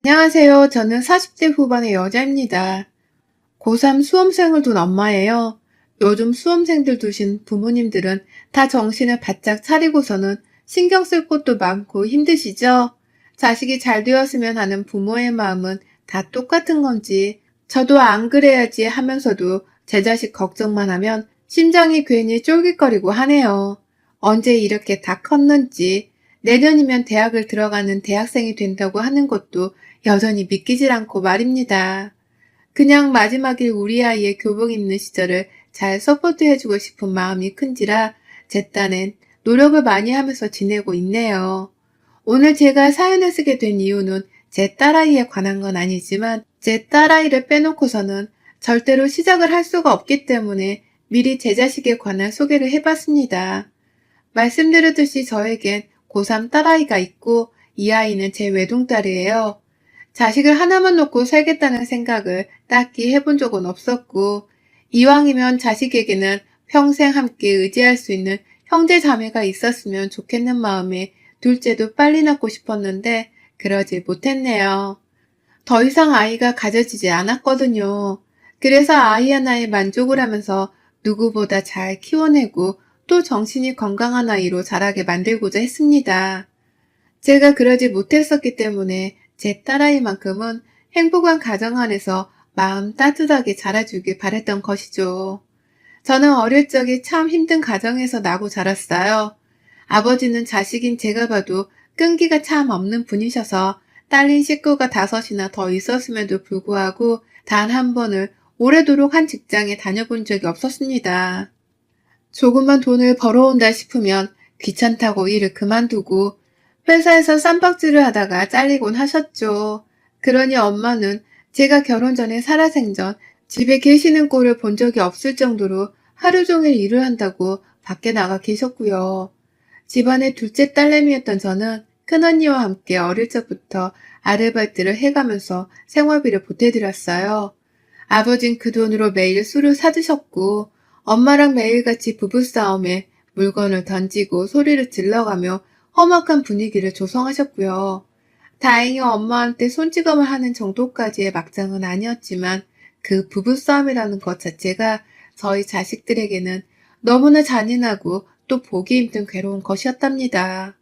안녕하세요. 저는 40대 후반의 여자입니다. 고3 수험생을 둔 엄마예요. 요즘 수험생들 두신 부모님들은 다 정신을 바짝 차리고서는 신경 쓸 것도 많고 힘드시죠? 자식이 잘 되었으면 하는 부모의 마음은 다 똑같은 건지, 저도 안 그래야지 하면서도 제 자식 걱정만 하면 심장이 괜히 쫄깃거리고 하네요. 언제 이렇게 다 컸는지, 내년이면 대학을 들어가는 대학생이 된다고 하는 것도 여전히 믿기질 않고 말입니다. 그냥 마지막에 우리 아이의 교복 입는 시절을 잘 서포트해주고 싶은 마음이 큰지라 제 딴엔 노력을 많이 하면서 지내고 있네요. 오늘 제가 사연을 쓰게 된 이유는 제 딸아이에 관한 건 아니지만 제 딸아이를 빼놓고서는 절대로 시작을 할 수가 없기 때문에 미리 제 자식에 관한 소개를 해봤습니다. 말씀드렸듯이 저에겐 고3 딸아이가 있고 이 아이는 제 외동딸이에요. 자식을 하나만 놓고 살겠다는 생각을 딱히 해본 적은 없었고, 이왕이면 자식에게는 평생 함께 의지할 수 있는 형제 자매가 있었으면 좋겠는 마음에 둘째도 빨리 낳고 싶었는데 그러지 못했네요. 더 이상 아이가 가져지지 않았거든요. 그래서 아이 하나에 만족을 하면서 누구보다 잘 키워내고 또 정신이 건강한 아이로 자라게 만들고자 했습니다. 제가 그러지 못했었기 때문에 제 딸아이만큼은 행복한 가정 안에서 마음 따뜻하게 자라주길 바랬던 것이죠. 저는 어릴 적에 참 힘든 가정에서 나고 자랐어요. 아버지는 자식인 제가 봐도 끈기가 참 없는 분이셔서 딸린 식구가 5이나 더 있었음에도 불구하고 단 한 번을 오래도록 한 직장에 다녀본 적이 없었습니다. 조금만 돈을 벌어온다 싶으면 귀찮다고 일을 그만두고 회사에서 쌈박질을 하다가 잘리곤 하셨죠. 그러니 엄마는 제가 결혼 전에 살아생전 집에 계시는 꼴을 본 적이 없을 정도로 하루 종일 일을 한다고 밖에 나가 계셨고요. 집안의 둘째 딸내미였던 저는 큰언니와 함께 어릴 적부터 아르바이트를 해가면서 생활비를 보태드렸어요. 아버진 그 돈으로 매일 술을 사드셨고 엄마랑 매일같이 부부싸움에 물건을 던지고 소리를 질러가며 험악한 분위기를 조성하셨고요. 다행히 엄마한테 손찌검을 하는 정도까지의 막장은 아니었지만 그 부부싸움이라는 것 자체가 저희 자식들에게는 너무나 잔인하고 또 보기 힘든 괴로운 것이었답니다.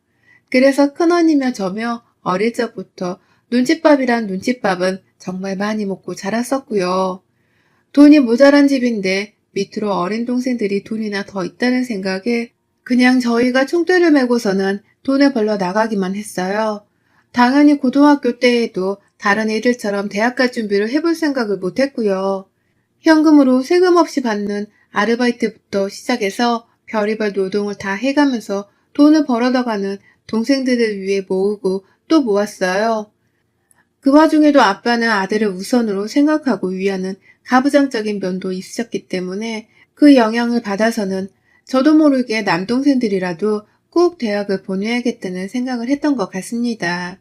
그래서 큰언니며 저며 어릴 적부터 눈칫밥이란 눈칫밥은 정말 많이 먹고 자랐었고요. 돈이 모자란 집인데 밑으로 어린 동생들이 돈이나 더 있다는 생각에 그냥 저희가 총대를 메고서는 돈을 벌러 나가기만 했어요. 당연히 고등학교 때에도 다른 애들처럼 대학 갈 준비를 해볼 생각을 못했고요. 현금으로 세금 없이 받는 아르바이트부터 시작해서 별의별 노동을 다 해가면서 돈을 벌어다가는 동생들을 위해 모으고 또 모았어요. 그 와중에도 아빠는 아들을 우선으로 생각하고 위하는 가부장적인 면도 있으셨기 때문에 그 영향을 받아서는 저도 모르게 남동생들이라도 꼭 대학을 보내야겠다는 생각을 했던 것 같습니다.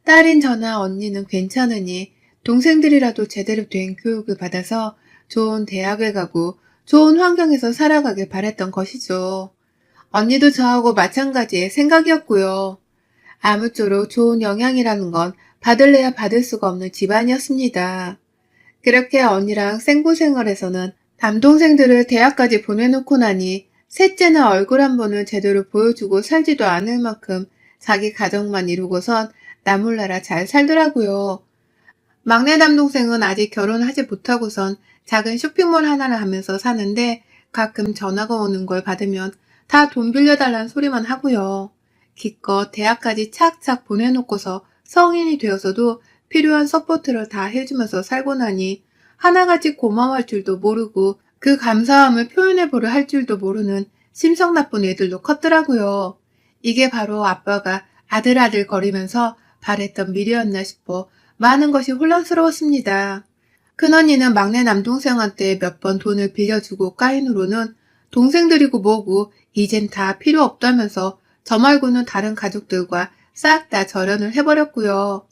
딸인 저나 언니는 괜찮으니 동생들이라도 제대로 된 교육을 받아서 좋은 대학을 가고 좋은 환경에서 살아가길 바랬던 것이죠. 언니도 저하고 마찬가지의 생각이었고요. 아무쪼록 좋은 영향이라는 건 받을래야 받을 수가 없는 집안이었습니다. 그렇게 언니랑 생고생활에서는 남동생들을 대학까지 보내놓고 나니 셋째는 얼굴 한 번을 제대로 보여주고 살지도 않을 만큼 자기 가정만 이루고선 나몰라라 잘 살더라고요. 막내 남동생은 아직 결혼하지 못하고선 작은 쇼핑몰 하나를 하면서 사는데 가끔 전화가 오는 걸 받으면 다 돈 빌려달라는 소리만 하고요. 기껏 대학까지 착착 보내놓고서 성인이 되어서도 필요한 서포트를 다 해주면서 살고 나니 하나같이 고마워할 줄도 모르고 그 감사함을 표현해보려 할 줄도 모르는 심성 나쁜 애들도 컸더라고요. 이게 바로 아빠가 아들아들 거리면서 바랬던 미래였나 싶어 많은 것이 혼란스러웠습니다. 큰언니는 막내 남동생한테 몇 번 돈을 빌려주고 까인 후로는 동생들이고 뭐고 이젠 다 필요 없다면서 저 말고는 다른 가족들과 싹 다 절연을 해버렸고요.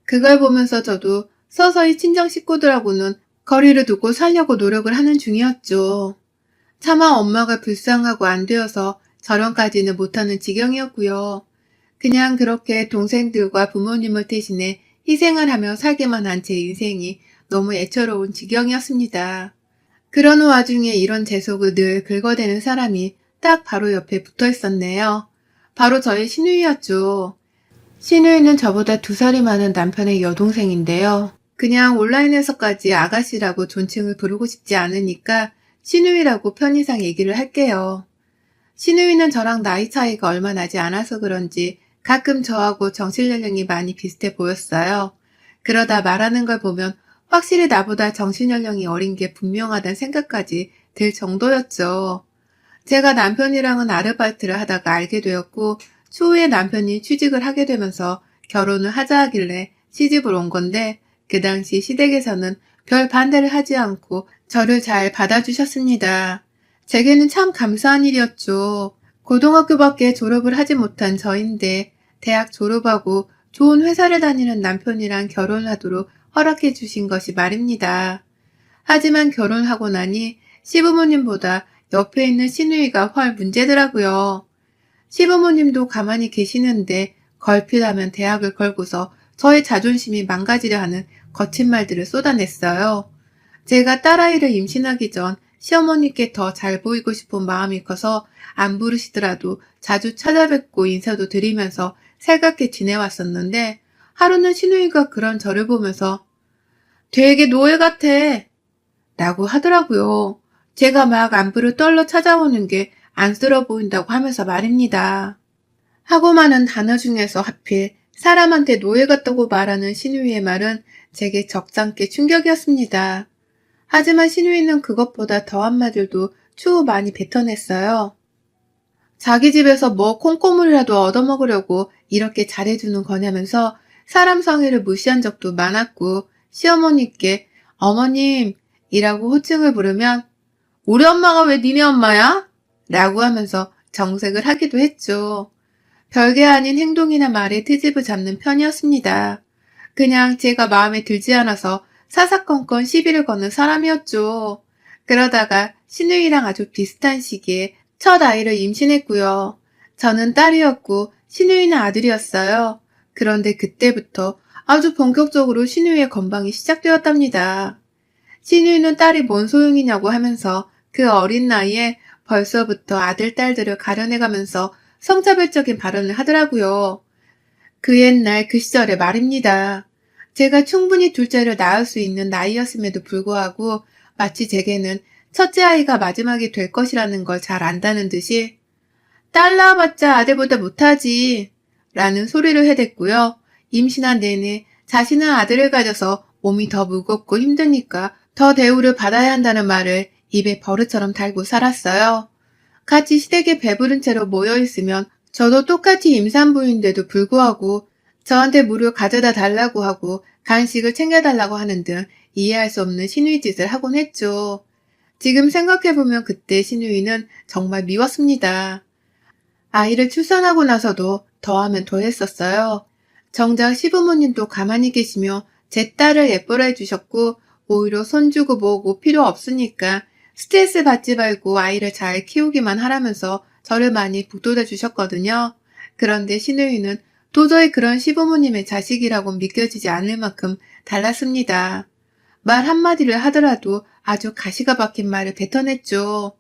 그걸 보면서 저도 서서히 친정 식구들하고는 거리를 두고 살려고 노력을 하는 중이었죠. 차마 엄마가 불쌍하고 안 되어서 절연까지는 못하는 지경이었고요. 그냥 그렇게 동생들과 부모님을 대신해 희생을 하며 살기만 한 제 인생이 너무 애처로운 지경이었습니다. 그러는 와중에 이런 제 속을 늘 긁어대는 사람이 딱 바로 옆에 붙어 있었네요. 바로 저의 신우이였죠. 신우이는 저보다 2살이 많은 남편의 여동생인데요. 그냥 온라인에서까지 아가씨라고 존칭을 부르고 싶지 않으니까 신우이라고 편의상 얘기를 할게요. 신우이는 저랑 나이 차이가 얼마 나지 않아서 그런지 가끔 저하고 정신연령이 많이 비슷해 보였어요. 그러다 말하는 걸 보면 확실히 나보다 정신연령이 어린 게 분명하다는 생각까지 들 정도였죠. 제가 남편이랑은 아르바이트를 하다가 알게 되었고 추후에 남편이 취직을 하게 되면서 결혼을 하자 하길래 시집을 온 건데 그 당시 시댁에서는 별 반대를 하지 않고 저를 잘 받아주셨습니다. 제게는 참 감사한 일이었죠. 고등학교밖에 졸업을 하지 못한 저인데 대학 졸업하고 좋은 회사를 다니는 남편이랑 결혼하도록 허락해 주신 것이 말입니다. 하지만 결혼하고 나니 시부모님보다 옆에 있는 시누이가 훨 문제더라고요. 시부모님도 가만히 계시는데 걸핏하면 대학을 걸고서 저의 자존심이 망가지려 하는 거친 말들을 쏟아냈어요. 제가 딸아이를 임신하기 전 시어머니께 더 잘 보이고 싶은 마음이 커서 안 부르시더라도 자주 찾아뵙고 인사도 드리면서 살갑게 지내왔었는데 하루는 시누이가 그런 저를 보면서 되게 노예 같아 라고 하더라고요. 제가 막 안부를 떨러 찾아오는 게 안쓰러워 보인다고 하면서 말입니다. 하고 많은 단어 중에서 하필 사람한테 노예 같다고 말하는 시누이의 말은 제게 적잖게 충격이었습니다. 하지만 시누이는 그것보다 더한 말들도 추후 많이 뱉어냈어요. 자기 집에서 뭐 콩고물이라도 얻어먹으려고 이렇게 잘해주는 거냐면서 사람 성의를 무시한 적도 많았고 시어머니께 어머님이라고 호칭을 부르면 우리 엄마가 왜 니네 엄마야? 라고 하면서 정색을 하기도 했죠. 별게 아닌 행동이나 말에 트집을 잡는 편이었습니다. 그냥 제가 마음에 들지 않아서 사사건건 시비를 거는 사람이었죠. 그러다가 시누이랑 아주 비슷한 시기에 첫 아이를 임신했고요. 저는 딸이었고 시누이는 아들이었어요. 그런데 그때부터 아주 본격적으로 시누이의 건방이 시작되었답니다. 시누이는 딸이 뭔 소용이냐고 하면서 그 어린 나이에 벌써부터 아들, 딸들을 가려내가면서 성차별적인 발언을 하더라고요. 그 옛날 그 시절의 말입니다. 제가 충분히 둘째를 낳을 수 있는 나이였음에도 불구하고 마치 제게는 첫째 아이가 마지막이 될 것이라는 걸 잘 안다는 듯이 딸 낳아봤자 아들보다 못하지 라는 소리를 해댔고요. 임신한 내내 자신은 아들을 가져서 몸이 더 무겁고 힘드니까 더 대우를 받아야 한다는 말을 입에 버릇처럼 달고 살았어요. 같이 시댁에 배부른 채로 모여있으면 저도 똑같이 임산부인데도 불구하고 저한테 물을 가져다 달라고 하고 간식을 챙겨달라고 하는 등 이해할 수 없는 시누이 짓을 하곤 했죠. 지금 생각해보면 그때 시누이는 정말 미웠습니다. 아이를 출산하고 나서도 더하면 더했었어요. 정작 시부모님도 가만히 계시며 제 딸을 예뻐라 해주셨고 오히려 손주고 뭐고 필요 없으니까 스트레스 받지 말고 아이를 잘 키우기만 하라면서 저를 많이 북돋아 주셨거든요. 그런데 시누이는 도저히 그런 시부모님의 자식이라고 믿겨지지 않을 만큼 달랐습니다. 말 한마디를 하더라도 아주 가시가 박힌 말을 뱉어냈죠.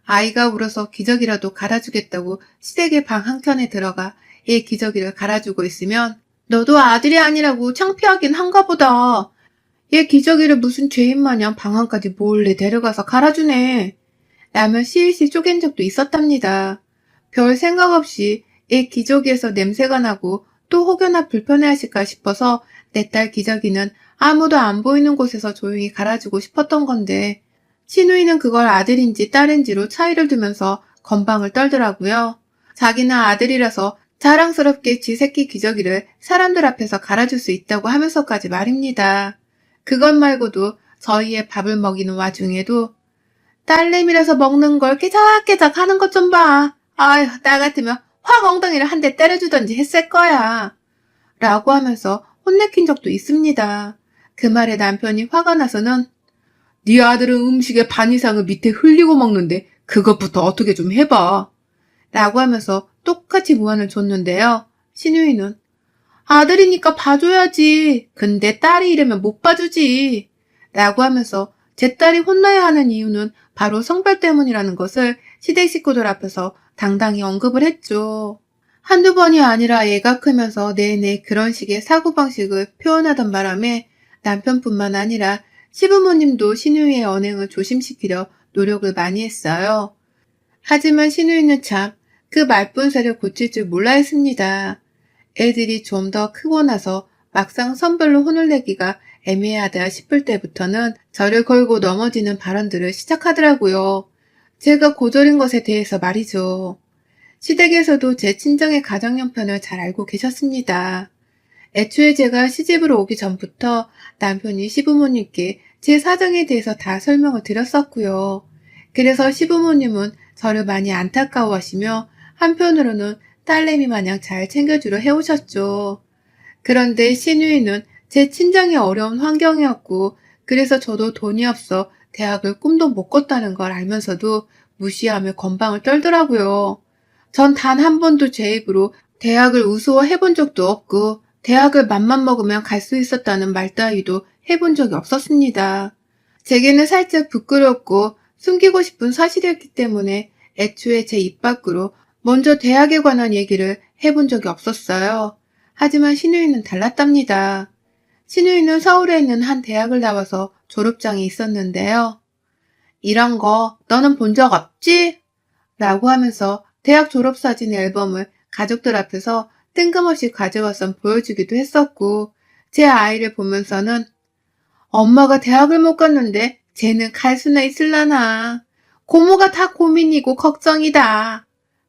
아이가 울어서 기저귀라도 갈아주겠다고 시댁의 방 한켠에 들어가 얘 기저귀를 갈아주고 있으면 너도 아들이 아니라고 창피하긴 한가 보다. 얘 기저귀를 무슨 죄인 마냥 방 안까지 몰래 데려가서 갈아주네. 라며 실실 쪼갠 적도 있었답니다. 별 생각 없이 얘 기저귀에서 냄새가 나고 또 혹여나 불편해하실까 싶어서 내 딸 기저귀는 아무도 안 보이는 곳에서 조용히 갈아주고 싶었던 건데 시누이는 그걸 아들인지 딸인지로 차이를 두면서 건방을 떨더라고요. 자기는 아들이라서 자랑스럽게 지 새끼 기저귀를 사람들 앞에서 갈아줄 수 있다고 하면서까지 말입니다. 그것 말고도 저희의 밥을 먹이는 와중에도 딸내미라서 먹는 걸 깨작깨작 하는 것 좀 봐. 아휴, 나 같으면 확 엉덩이를 한 대 때려주던지 했을 거야. 라고 하면서 혼내킨 적도 있습니다. 그 말에 남편이 화가 나서는 네 아들은 음식의 반 이상을 밑에 흘리고 먹는데 그것부터 어떻게 좀 해봐. 라고 하면서 똑같이 무안을 줬는데요. 시누이는 아들이니까 봐줘야지. 근데 딸이 이러면 못 봐주지. 라고 하면서 제 딸이 혼나야 하는 이유는 바로 성별 때문이라는 것을 시댁 식구들 앞에서 당당히 언급을 했죠. 한두 번이 아니라 애가 크면서 내내 그런 식의 사고방식을 표현하던 바람에 남편뿐만 아니라 시부모님도 신우이의 언행을 조심시키려 노력을 많이 했어요. 하지만 신우이는 참 그 말뿐새를 고칠 줄 몰라 했습니다. 애들이 좀 더 크고 나서 막상 선별로 혼을 내기가 애매하다 싶을 때부터는 저를 걸고 넘어지는 발언들을 시작하더라고요. 제가 고졸인 것에 대해서 말이죠. 시댁에서도 제 친정의 가정 형편을 잘 알고 계셨습니다. 애초에 제가 시집으로 오기 전부터 남편이 시부모님께 제 사정에 대해서 다 설명을 드렸었고요. 그래서 시부모님은 저를 많이 안타까워하시며 한편으로는 딸내미 마냥 잘 챙겨주려 해오셨죠. 그런데 시누이는 제 친정이 어려운 환경이었고 그래서 저도 돈이 없어 대학을 꿈도 못 꿨다는 걸 알면서도 무시하며 건방을 떨더라고요. 전 단 한 번도 제 입으로 대학을 우스워해 본 적도 없고 대학을 맘만 먹으면 갈 수 있었다는 말 따위도 해본 적이 없었습니다. 제게는 살짝 부끄럽고 숨기고 싶은 사실이었기 때문에 애초에 제 입 밖으로 먼저 대학에 관한 얘기를 해본 적이 없었어요. 하지만 신우이는 달랐답니다. 신우이는 서울에 있는 한 대학을 나와서 졸업장이 있었는데요. 이런 거 너는 본 적 없지? 라고 하면서 대학 졸업사진 앨범을 가족들 앞에서 뜬금없이 가져와서 보여주기도 했었고 제 아이를 보면서는 엄마가 대학을 못 갔는데 쟤는 갈 수나 있을라나. 고모가 다 고민이고 걱정이다.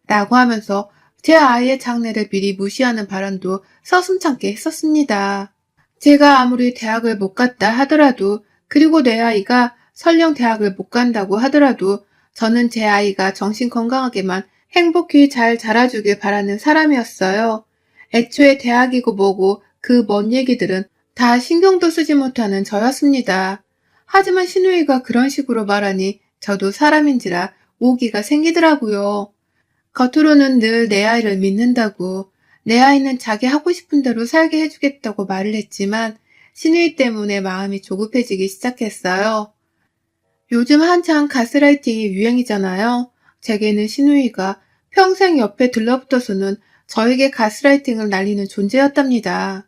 라고 하면서 제 아이의 장래를 미리 무시하는 발언도 서슴찮게 했었습니다. 제가 아무리 대학을 못 갔다 하더라도 그리고 내 아이가 설령 대학을 못 간다고 하더라도 저는 제 아이가 정신 건강하게만 행복히 잘 자라주길 바라는 사람이었어요. 애초에 대학이고 뭐고 그 먼 얘기들은 다 신경도 쓰지 못하는 저였습니다. 하지만 신우이가 그런 식으로 말하니 저도 사람인지라 오기가 생기더라고요. 겉으로는 늘 내 아이를 믿는다고, 내 아이는 자기 하고 싶은 대로 살게 해주겠다고 말을 했지만 신우이 때문에 마음이 조급해지기 시작했어요. 요즘 한창 가스라이팅이 유행이잖아요. 제게는 신우이가 평생 옆에 들러붙어서는 저에게 가스라이팅을 날리는 존재였답니다.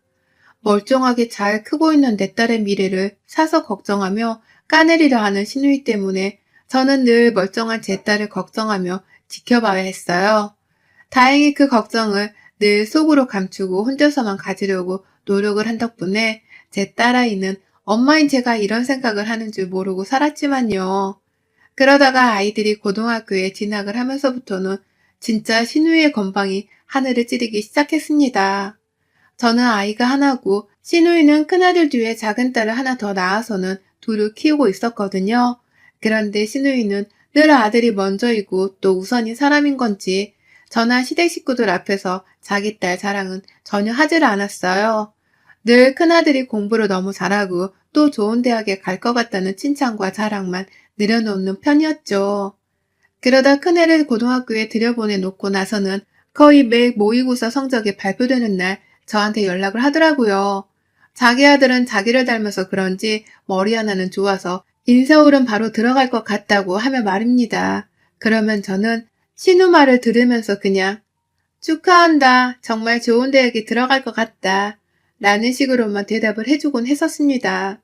멀쩡하게 잘 크고 있는 내 딸의 미래를 사서 걱정하며 까내리려 하는 신우이 때문에 저는 늘 멀쩡한 제 딸을 걱정하며 지켜봐야 했어요. 다행히 그 걱정을 늘 속으로 감추고 혼자서만 가지려고 노력을 한 덕분에 제 딸아이는 엄마인 제가 이런 생각을 하는 줄 모르고 살았지만요. 그러다가 아이들이 고등학교에 진학을 하면서부터는 진짜 신우이의 건방이 하늘을 찌르기 시작했습니다. 저는 아이가 하나고 신우이는 큰아들 뒤에 작은 딸을 하나 더 낳아서는 둘을 키우고 있었거든요. 그런데 신우이는 늘 아들이 먼저이고 또 우선인 사람인 건지 저나 시댁 식구들 앞에서 자기 딸 자랑은 전혀 하지를 않았어요. 늘 큰아들이 공부를 너무 잘하고 또 좋은 대학에 갈 것 같다는 칭찬과 자랑만 늘어놓는 편이었죠. 그러다 큰애를 고등학교에 들여보내놓고 나서는 거의 매 모의고사 성적이 발표되는 날 저한테 연락을 하더라고요. 자기 아들은 자기를 닮아서 그런지 머리 하나는 좋아서 인서울은 바로 들어갈 것 같다고 하며 말입니다. 그러면 저는 신우 말을 들으면서 그냥 축하한다. 정말 좋은 대학에 들어갈 것 같다. 라는 식으로만 대답을 해주곤 했었습니다.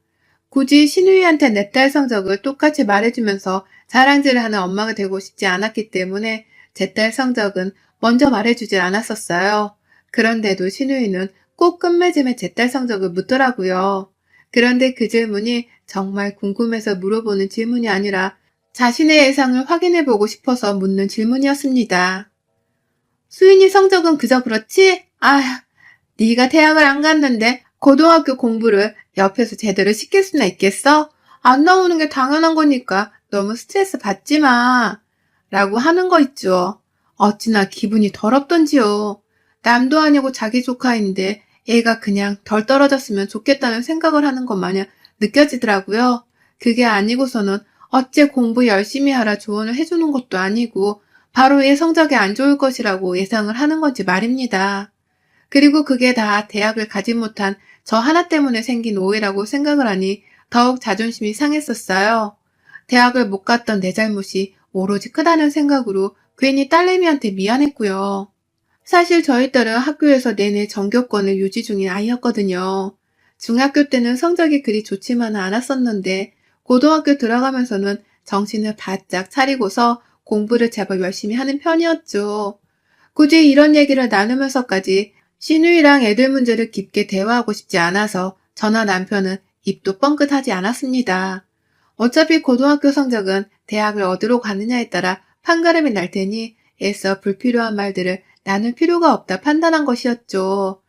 굳이 신우이한테 내 딸 성적을 똑같이 말해주면서 자랑질을 하는 엄마가 되고 싶지 않았기 때문에 제 딸 성적은 먼저 말해주질 않았었어요. 그런데도 신우이는 꼭 끝맺음에 제 딸 성적을 묻더라고요. 그런데 그 질문이 정말 궁금해서 물어보는 질문이 아니라 자신의 예상을 확인해보고 싶어서 묻는 질문이었습니다. 수인이 성적은 그저 그렇지? 아휴, 네가 대학을 안 갔는데 고등학교 공부를 옆에서 제대로 시킬 수나 있겠어? 안 나오는 게 당연한 거니까 너무 스트레스 받지 마. 라고 하는 거 있죠. 어찌나 기분이 더럽던지요. 남도 아니고 자기 조카인데 애가 그냥 덜 떨어졌으면 좋겠다는 생각을 하는 것 마냥 느껴지더라고요. 그게 아니고서는 어째 공부 열심히 하라 조언을 해주는 것도 아니고 바로 얘 성적이 안 좋을 것이라고 예상을 하는 건지 말입니다. 그리고 그게 다 대학을 가지 못한 저 하나 때문에 생긴 오해라고 생각을 하니 더욱 자존심이 상했었어요. 대학을 못 갔던 내 잘못이 오로지 크다는 생각으로 괜히 딸내미한테 미안했고요. 사실 저희 딸은 학교에서 내내 전교권을 유지 중인 아이였거든요. 중학교 때는 성적이 그리 좋지만은 않았었는데 고등학교 들어가면서는 정신을 바짝 차리고서 공부를 제법 열심히 하는 편이었죠. 굳이 이런 얘기를 나누면서까지 신우이랑 애들 문제를 깊게 대화하고 싶지 않아서 저나 남편은 입도 뻥끗하지 않았습니다. 어차피 고등학교 성적은 대학을 어디로 가느냐에 따라 판가름이 날 테니 애써 불필요한 말들을 나눌 필요가 없다 판단한 것이었죠.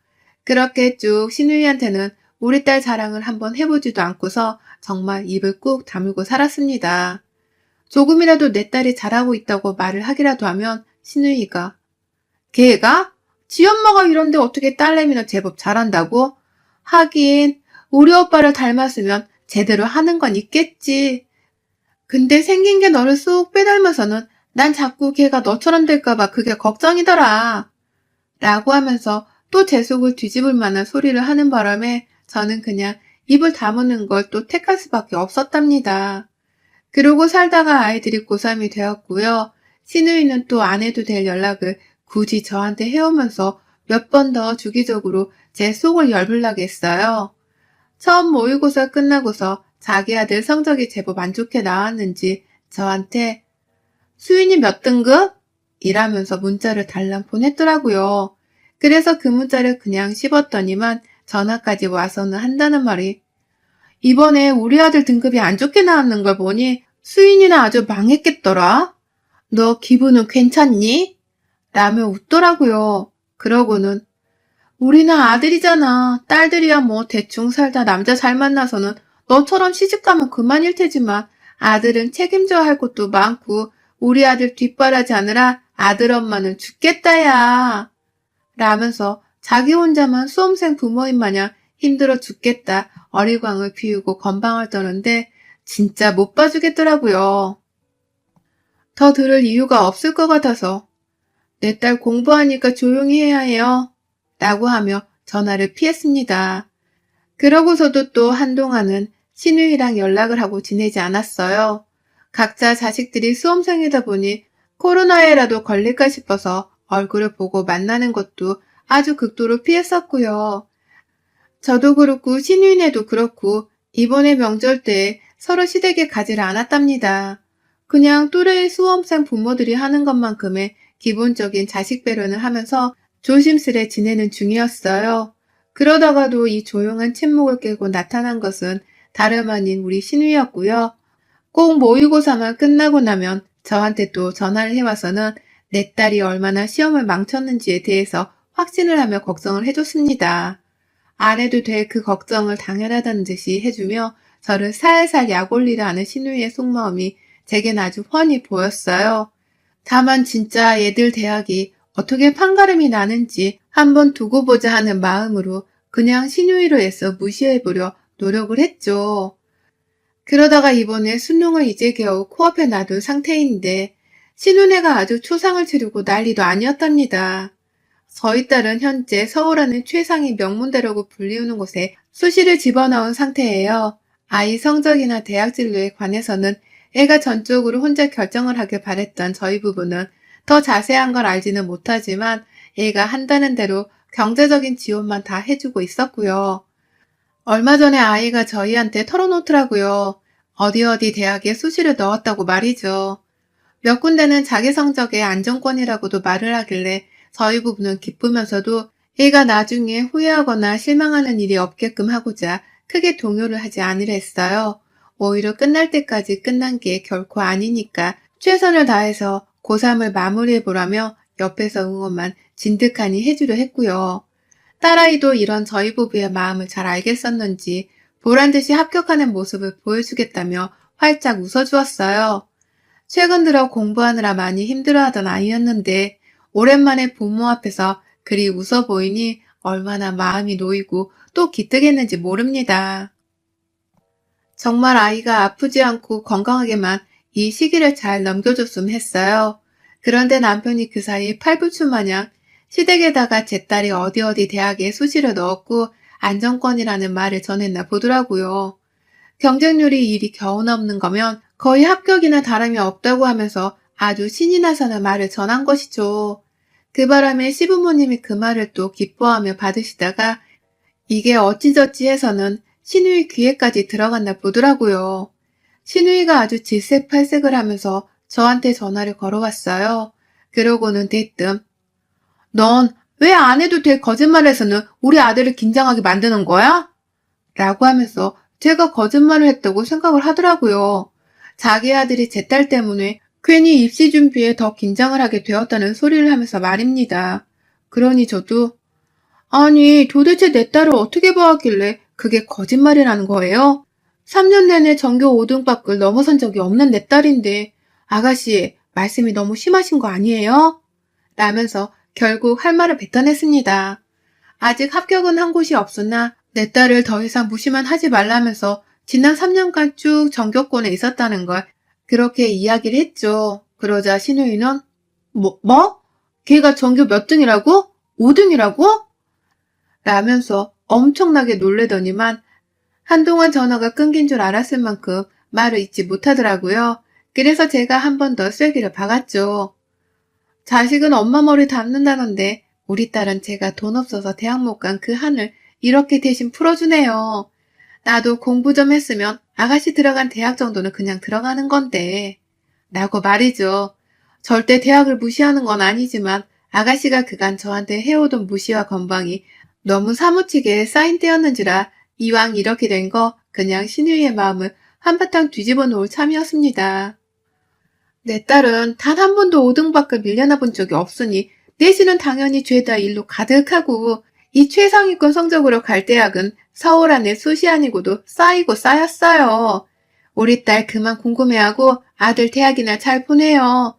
그렇게 쭉 신우이한테는 우리 딸 자랑을 한번 해보지도 않고서 정말 입을 꾹 다물고 살았습니다. 조금이라도 내 딸이 잘하고 있다고 말을 하기라도 하면 신우이가 걔가? 지 엄마가 이런데 어떻게 딸내미는 제법 잘한다고? 하긴 우리 오빠를 닮았으면 제대로 하는 건 있겠지. 근데 생긴 게 너를 쏙 빼닮아서는 난 자꾸 걔가 너처럼 될까봐 그게 걱정이더라. 라고 하면서 또 제 속을 뒤집을 만한 소리를 하는 바람에 저는 그냥 입을 다무는 걸 또 택할 수밖에 없었답니다. 그러고 살다가 아이들이 고3이 되었고요. 신우이는 또 안 해도 될 연락을 굳이 저한테 해오면서 몇 번 더 주기적으로 제 속을 열불나게 했어요. 처음 모의고사 끝나고서 자기 아들 성적이 제법 안 좋게 나왔는지 저한테 수인이 몇 등급? 이라면서 문자를 달랑 보냈더라고요. 그래서 그 문자를 그냥 씹었더니만 전화까지 와서는 한다는 말이 이번에 우리 아들 등급이 안 좋게 나왔는 걸 보니 수인이는 아주 망했겠더라. 너 기분은 괜찮니? 라며 웃더라고요. 그러고는 우리는 아들이잖아. 딸들이야 뭐 대충 살다 남자 잘 만나서는 너처럼 시집가면 그만일 테지만 아들은 책임져야 할 것도 많고 우리 아들 뒷바라지 하느라 아들 엄마는 죽겠다야. 라면서 자기 혼자만 수험생 부모인 마냥 힘들어 죽겠다 어리광을 피우고 건방을 떠는데 진짜 못 봐주겠더라고요. 더 들을 이유가 없을 것 같아서 내 딸 공부하니까 조용히 해야 해요. 라고 하며 전화를 피했습니다. 그러고서도 또 한동안은 신우이랑 연락을 하고 지내지 않았어요. 각자 자식들이 수험생이다 보니 코로나에라도 걸릴까 싶어서 얼굴을 보고 만나는 것도 아주 극도로 피했었고요. 저도 그렇고 신우이네도 그렇고 이번에 명절 때 서로 시댁에 가지를 않았답니다. 그냥 또래의 수험생 부모들이 하는 것만큼의 기본적인 자식 배려는 하면서 조심스레 지내는 중이었어요. 그러다가도 이 조용한 침묵을 깨고 나타난 것은 다름 아닌 우리 신우이였고요. 꼭 모의고사만 끝나고 나면 저한테 또 전화를 해와서는 내 딸이 얼마나 시험을 망쳤는지에 대해서 확신을 하며 걱정을 해줬습니다. 안 해도 될 그 걱정을 당연하다는 듯이 해주며 저를 살살 약올리려 하는 신우이의 속마음이 제겐 아주 훤히 보였어요. 다만 진짜 얘들 대학이 어떻게 판가름이 나는지 한번 두고 보자 하는 마음으로 그냥 신우이로 애써 무시해보려 노력을 했죠. 그러다가 이번에 수능을 이제 겨우 코앞에 놔둔 상태인데 신우네가 아주 초상을 치르고 난리도 아니었답니다. 저희 딸은 현재 서울하는 최상위 명문대라고 불리우는 곳에 수시를 집어넣은 상태예요. 아이 성적이나 대학 진로에 관해서는 애가 전적으로 혼자 결정을 하길 바랬던 저희 부부는 더 자세한 걸 알지는 못하지만 애가 한다는 대로 경제적인 지원만 다 해주고 있었고요. 얼마 전에 아이가 저희한테 털어놓더라고요. 어디 대학에 수시를 넣었다고 말이죠. 몇 군데는 자기 성적의 안정권이라고도 말을 하길래 저희 부부는 기쁘면서도 애가 나중에 후회하거나 실망하는 일이 없게끔 하고자 크게 동요를 하지 않으려 했어요. 오히려 끝날 때까지 끝난 게 결코 아니니까 최선을 다해서 고3을 마무리해보라며 옆에서 응원만 진득하니 해주려 했고요. 딸아이도 이런 저희 부부의 마음을 잘 알겠었는지 보란듯이 합격하는 모습을 보여주겠다며 활짝 웃어주었어요. 최근 들어 공부하느라 많이 힘들어하던 아이였는데 오랜만에 부모 앞에서 그리 웃어 보이니 얼마나 마음이 놓이고 또 기특했는지 모릅니다. 정말 아이가 아프지 않고 건강하게만 이 시기를 잘 넘겨줬으면 했어요. 그런데 남편이 그 사이 팔불출 마냥 시댁에다가 제 딸이 어디 어디 대학에 수시를 넣었고 안정권이라는 말을 전했나 보더라고요. 경쟁률이 일이 겨우 넘는 거면 거의 합격이나 다름이 없다고 하면서 아주 신이 나서는 말을 전한 것이죠. 그 바람에 시부모님이 그 말을 또 기뻐하며 받으시다가 이게 어찌저찌 해서는 신우이 귀에까지 들어갔나 보더라고요. 신우이가 아주 질색팔색을 하면서 저한테 전화를 걸어왔어요. 그러고는 대뜸 넌 왜 안 해도 될 거짓말에서는 우리 아들을 긴장하게 만드는 거야? 라고 하면서 제가 거짓말을 했다고 생각을 하더라고요. 자기 아들이 제 딸 때문에 괜히 입시 준비에 더 긴장을 하게 되었다는 소리를 하면서 말입니다. 그러니 저도 아니 도대체 내 딸을 어떻게 봐왔길래 그게 거짓말이라는 거예요? 3년 내내 전교 5등 밖을 넘어선 적이 없는 내 딸인데 아가씨 말씀이 너무 심하신 거 아니에요? 라면서 결국 할 말을 뱉어냈습니다. 아직 합격은 한 곳이 없으나 내 딸을 더 이상 무시만 하지 말라면서 지난 3년간 쭉 전교권에 있었다는 걸 그렇게 이야기를 했죠. 그러자 신우이는 뭐? 걔가 전교 몇 등이라고? 5등이라고? 라면서 엄청나게 놀래더니만 한동안 전화가 끊긴 줄 알았을 만큼 말을 잇지 못하더라고요. 그래서 제가 한 번 더 쐐기를 박았죠. 자식은 엄마 머리 담는다던데 우리 딸은 제가 돈 없어서 대학 못 간 그 한을 이렇게 대신 풀어주네요. 나도 공부 좀 했으면 아가씨 들어간 대학 정도는 그냥 들어가는 건데. 라고 말이죠. 절대 대학을 무시하는 건 아니지만 아가씨가 그간 저한테 해오던 무시와 건방이 너무 사무치게 쌓인 때였는지라 이왕 이렇게 된 거 그냥 신우이의 마음을 한바탕 뒤집어 놓을 참이었습니다. 내 딸은 단 한 번도 5등밖을 밀려나 본 적이 없으니 내신은 당연히 죄다 일로 가득하고 이 최상위권 성적으로 갈 대학은 서울 안에 숱이 아니고도 쌓이고 쌓였어요. 우리 딸 그만 궁금해하고 아들 대학이나 잘 보내요.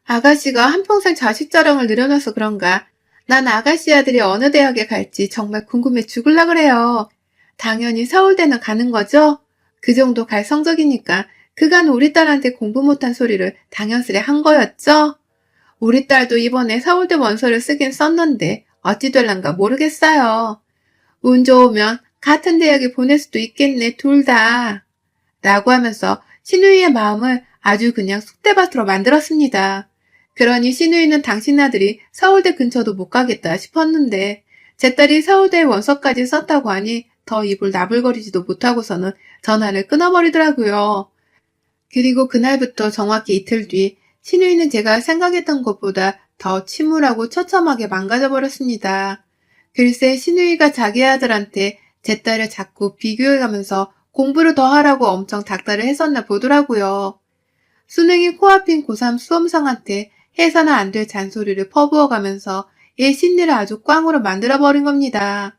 아가씨가 한평생 자식 자랑을 늘어놔서 그런가 난 아가씨 아들이 어느 대학에 갈지 정말 궁금해 죽을라 그래요. 당연히 서울대는 가는 거죠? 그 정도 갈 성적이니까 그간 우리 딸한테 공부 못한 소리를 당연스레 한 거였죠? 우리 딸도 이번에 서울대 원서를 쓰긴 썼는데 어찌 될란가 모르겠어요. 운 좋으면 같은 대학에 보낼 수도 있겠네, 둘 다. 라고 하면서 신우이의 마음을 아주 그냥 쑥대밭으로 만들었습니다. 그러니 신우이는 당신 아들이 서울대 근처도 못 가겠다 싶었는데 제 딸이 서울대 원서까지 썼다고 하니 더 입을 나불거리지도 못하고서는 전화를 끊어버리더라고요. 그리고 그날부터 정확히 이틀 뒤 신우이는 제가 생각했던 것보다 더 침울하고 처참하게 망가져 버렸습니다. 글쎄 신우이가 자기 아들한테 제 딸을 자꾸 비교해가면서 공부를 더 하라고 엄청 닥달을 했었나 보더라고요. 수능이 코앞인 고3 수험생한테 해서는 안 될 잔소리를 퍼부어가면서 얘 심리를 아주 꽝으로 만들어버린 겁니다.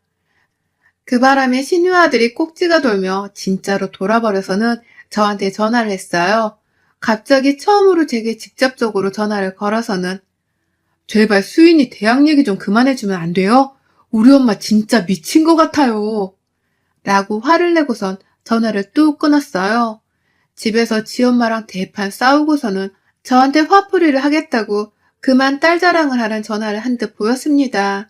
그 바람에 신우 아들이 꼭지가 돌며 진짜로 돌아버려서는 저한테 전화를 했어요. 갑자기 처음으로 제게 직접적으로 전화를 걸어서는 제발 수인이 대학 얘기 좀 그만해주면 안 돼요? 우리 엄마 진짜 미친 것 같아요. 라고 화를 내고선 전화를 뚝 끊었어요. 집에서 지엄마랑 대판 싸우고서는 저한테 화풀이를 하겠다고 그만 딸 자랑을 하란 전화를 한 듯 보였습니다.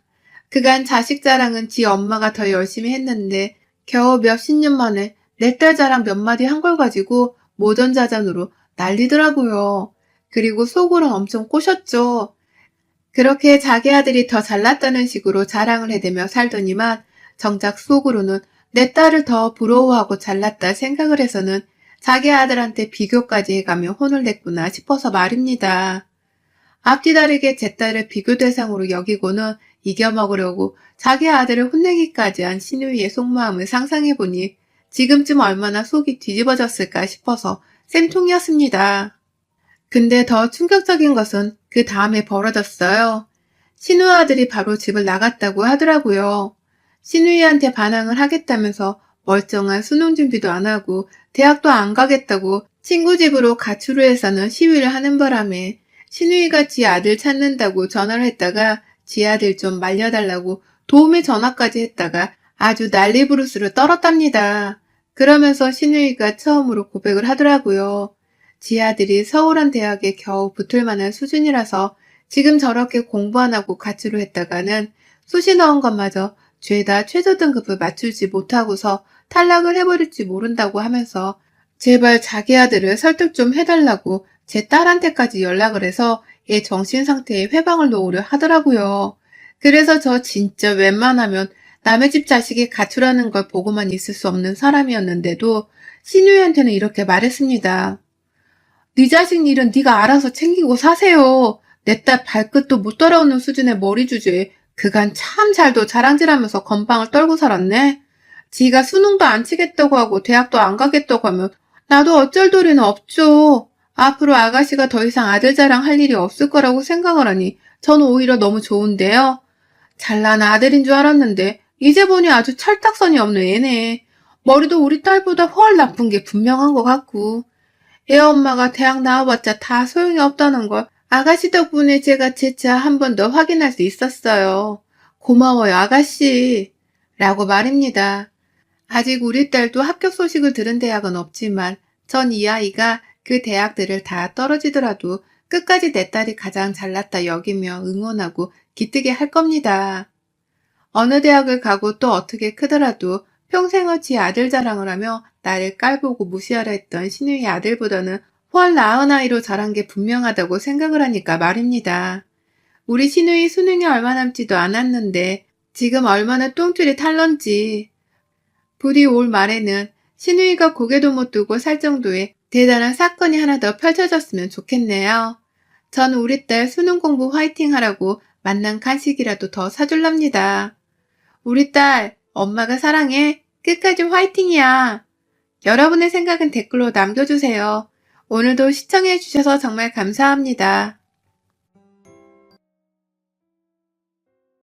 그간 자식 자랑은 지 엄마가 더 열심히 했는데 겨우 몇십 년 만에 내 딸 자랑 몇 마디 한 걸 가지고 모전자전으로 난리더라고요. 그리고 속으론 엄청 꼬셨죠. 그렇게 자기 아들이 더 잘났다는 식으로 자랑을 해대며 살더니만 정작 속으로는 내 딸을 더 부러워하고 잘났다 생각을 해서는 자기 아들한테 비교까지 해가며 혼을 냈구나 싶어서 말입니다. 앞뒤 다르게 제 딸을 비교 대상으로 여기고는 이겨먹으려고 자기 아들을 혼내기까지 한 신우이의 속마음을 상상해보니 지금쯤 얼마나 속이 뒤집어졌을까 싶어서 쌤통이었습니다. 근데 더 충격적인 것은 그 다음에 벌어졌어요. 신우 아들이 바로 집을 나갔다고 하더라고요. 신우이한테 반항을 하겠다면서 멀쩡한 수능 준비도 안 하고 대학도 안 가겠다고 친구 집으로 가출을 해서는 시위를 하는 바람에 신우이가 지 아들 찾는다고 전화를 했다가 지 아들 좀 말려달라고 도움의 전화까지 했다가 아주 난리부르스를 떨었답니다. 그러면서 신우이가 처음으로 고백을 하더라고요. 지 아들이 서울한 대학에 겨우 붙을 만한 수준이라서 지금 저렇게 공부 안 하고 가출을 했다가는 수시 넣은 것마저 죄다 최저 등급을 맞추지 못하고서 탈락을 해버릴지 모른다고 하면서 제발 자기 아들을 설득 좀 해달라고 제 딸한테까지 연락을 해서 얘 정신 상태에 회방을 놓으려 하더라고요. 그래서 저 진짜 웬만하면 남의 집 자식이 가출하는 걸 보고만 있을 수 없는 사람이었는데도 신우이한테는 이렇게 말했습니다. 네 자식 일은 네가 알아서 챙기고 사세요. 내 딸 발끝도 못 따라오는 수준의 머리 주제에 그간 참 잘도 자랑질하면서 건방을 떨고 살았네. 지가 수능도 안 치겠다고 하고 대학도 안 가겠다고 하면 나도 어쩔 도리는 없죠. 앞으로 아가씨가 더 이상 아들 자랑할 일이 없을 거라고 생각을 하니 저는 오히려 너무 좋은데요. 잘난 아들인 줄 알았는데 이제 보니 아주 철딱선이 없는 애네. 머리도 우리 딸보다 훨 나쁜 게 분명한 것 같고. 애 엄마가 대학 나와봤자 다 소용이 없다는 걸 아가씨 덕분에 제가 재차 한 번 더 확인할 수 있었어요. 고마워요, 아가씨. 라고 말입니다. 아직 우리 딸도 합격 소식을 들은 대학은 없지만 전 이 아이가 그 대학들을 다 떨어지더라도 끝까지 내 딸이 가장 잘났다 여기며 응원하고 기특해 할 겁니다. 어느 대학을 가고 또 어떻게 크더라도 평생을 지 아들 자랑을 하며 나를 깔보고 무시하려 했던 신우의 아들보다는 훨 나은 아이로 자란 게 분명하다고 생각을 하니까 말입니다. 우리 신우이 수능이 얼마 남지도 않았는데 지금 얼마나 똥줄이 탈런지. 부디 올 말에는 신우이가 고개도 못 들고 살 정도의 대단한 사건이 하나 더 펼쳐졌으면 좋겠네요. 전 우리 딸 수능 공부 화이팅 하라고 맛난 간식이라도 더 사줄랍니다. 우리 딸, 엄마가 사랑해. 끝까지 화이팅이야. 여러분의 생각은 댓글로 남겨주세요. 오늘도 시청해주셔서 정말 감사합니다.